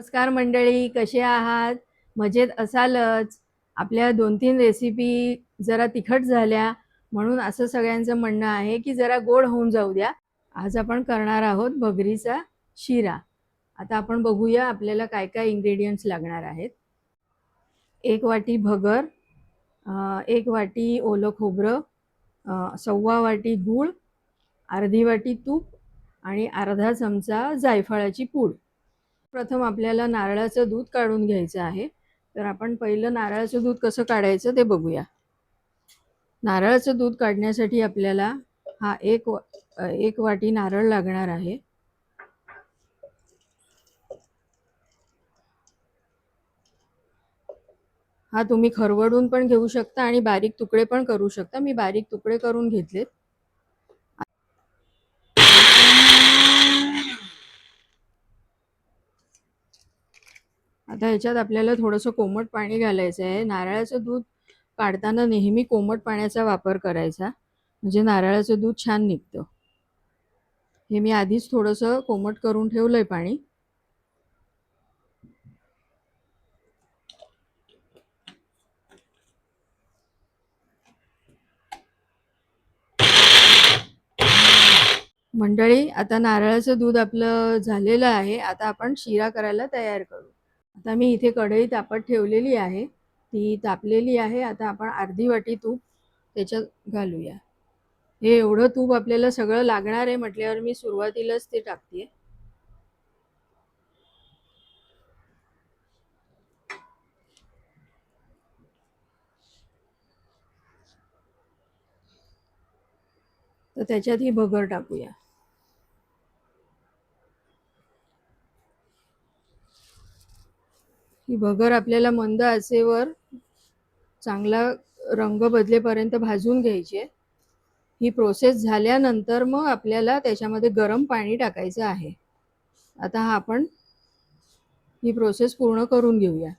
नमस्कार मंडळी, कसे आहात? मजेत असालच. आपल्या 2-3 रेसिपी जरा तिखट झाल्या म्हणून असं सगळ्यांचं म्हणणं आहे की जरा गोड होऊन जाऊ द्या. आज आपण करणार आहोत भगरीचा शिरा. आता आपण बघूया आपल्याला काय काय इन्ग्रेडियंट्स लागणार आहेत. 1 वाटी भगर, 1 वाटी ओलं खोबरं, 1/4 वाटी गूळ, अर्धी वाटी तूप आणि अर्धा चमचा जायफळाची पूड. प्रथम आपल्याला नारळाचं दूध काढून घ्यायचं आहे. तर आपण पहिलं नारळाचं दूध कसं काढायचं ते बघूया. नारळाचं दूध काढण्यासाठी आपल्याला हा एक वाटी नारळ लागणार आहे. हा तुम्ही खरवडून पण घेऊ शकता आणि बारीक तुकडे पण करू शकता. मी बारीक तुकडे करून घेतलेत. आता ह्याच्यात आपल्याला थोडंसं कोमट पाणी घालायचं आहे. नारळाचं दूध काढताना नेहमी कोमट पाण्याचा वापर करायचा, म्हणजे नारळाचं दूध छान निघतं. हे मी आधीच थोडंसं कोमट करून ठेवलंय पाणी. मंडळी, आता नारळाचं दूध आपलं झालेलं आहे. आता आपण शिरा करायला तयार करू. आता मी इथे कढई तापत ठेवलेली आहे. ती तापलेली आहे. आता आपण अर्धी वाटी तूप त्याच्यात घालूया. हे एवढं तूप आपल्याला सगळं लागणार आहे म्हटल्यावर मी सुरुवातीलाच ते टाकते. तर त्याच्यात ही भगर टाकूया. ही भगर आपल्याला मंद आचेवर चांगला रंग बदलेपर्यंत भाजून घ्यायची आहे. ही प्रोसेस झाल्यानंतर मग आपल्याला त्याच्यामध्ये गरम पाणी टाकायचं आहे. आता आपण ही प्रोसेस पूर्ण करून घेऊया.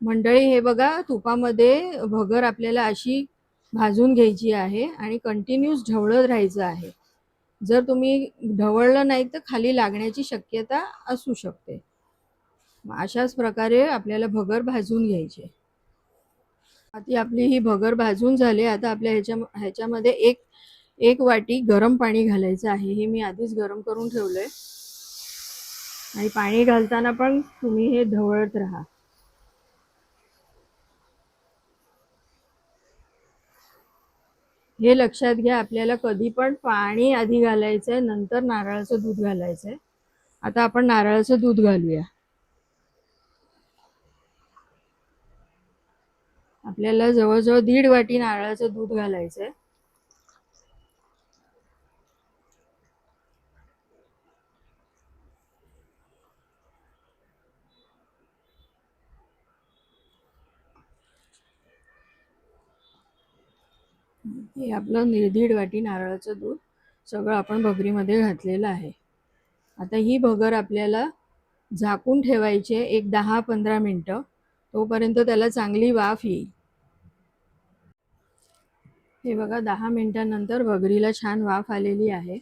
मंडळी, हे बघा, तुपामध्ये भगर आपल्याला अशी भाजून घ्यायची आहे आणि कंटिन्यूस ढवळत राहायचं आहे. जर तुम्ही ढवळलं नाही तर खाली लागण्याची शक्यता असू शकते. अशाच प्रकारे आपल्याला भगर भाजून घ्यायची. आता आपली ही भगर भाजून झाली. आता आपल्या ह्याच्यामध्ये एक वाटी गरम पाणी घालायचं आहे. हे मी आधीच गरम करून ठेवलंय आणि पाणी घालताना पण तुम्ही हे ढवळत राहा. हे लक्षात घ्या, आपल्याला कधी पण पाणी आधी घालायचंय, नंतर नारळाचं दूध घालायचंय. आता आपण नारळाचं दूध घालूया. आपल्याला जवळजवळ 1.5 वाटी नारळाचं दूध घालायचंय. हे आपलं 1.5 वाटी नारळाचं दूध सगळं आपण भगरीमध्ये घातलेलं आहे. आता ही भगर आपल्याला झाकून ठेवायची एक 10-15 मिनिटं. तोपर्यंत त्याला चांगली वाफ येईल. हे बघा, 10 मिनिटांनंतर भगरीला छान वाफ आलेली आहे.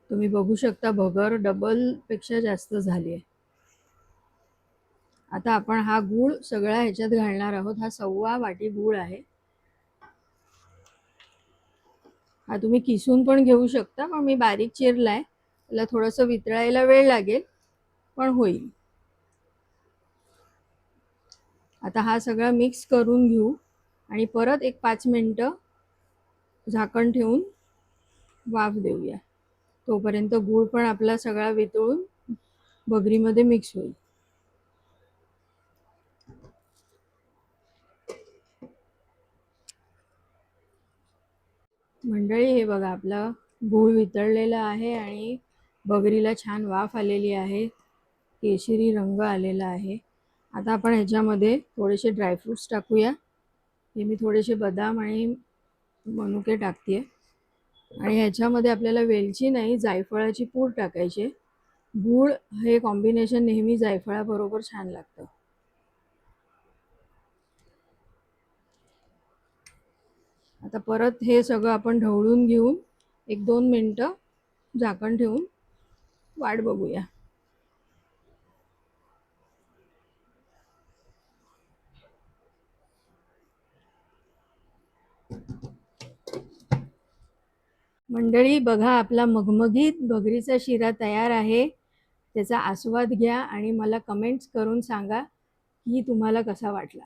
तुम्ही बघू शकता भगर डबल पेक्षा जास्त झाली आहे. आता आपण हा गूळ सगळा ह्याच्यात घालणार आहोत. हा 1/4 वाटी गूळ आहे. हा तुम्ही किसून पण घेऊ शकता, पण मी बारीक चिरलाय. त्याला थोडंसं वितळायला वेळ लागेल, पण होईल. आता हा सगळा मिक्स करून घेऊ आणि परत एक 5 मिनिटं झाकण ठेवून वाफ देऊया. तोपर्यंत गूळ पण आपला सगळा वितळून भगरीमध्ये मिक्स होईल. मंडळी, हे बघा, आपला गूळ वितळलेला आहे आणि भगरीला छान वाफ आलेली आहे. केशरी रंग आलेला आहे. आता आपण ह्याच्यामध्ये थोडेसे ड्रायफ्रुट्स टाकूया. हे मी थोडेसे बदाम आणि मनुके टाकते आणि ह्याच्यामध्ये आपल्याला वेलची नाही, जायफळाची पूड टाकायची. गूळ हे कॉम्बिनेशन नेहमी जायफळाबरोबर छान लागतं. आता परत हे सगळं आपण ढवळून घेऊन 1-2 मिनिटं झाकण ठेवून वाट बघूया. मंडळी बघा, आपला मघमघीत भगरीचा शिरा तयार आहे. त्याचा आस्वाद घ्या आणि मला कमेंट्स करून सांगा की तुम्हाला कसा वाटला.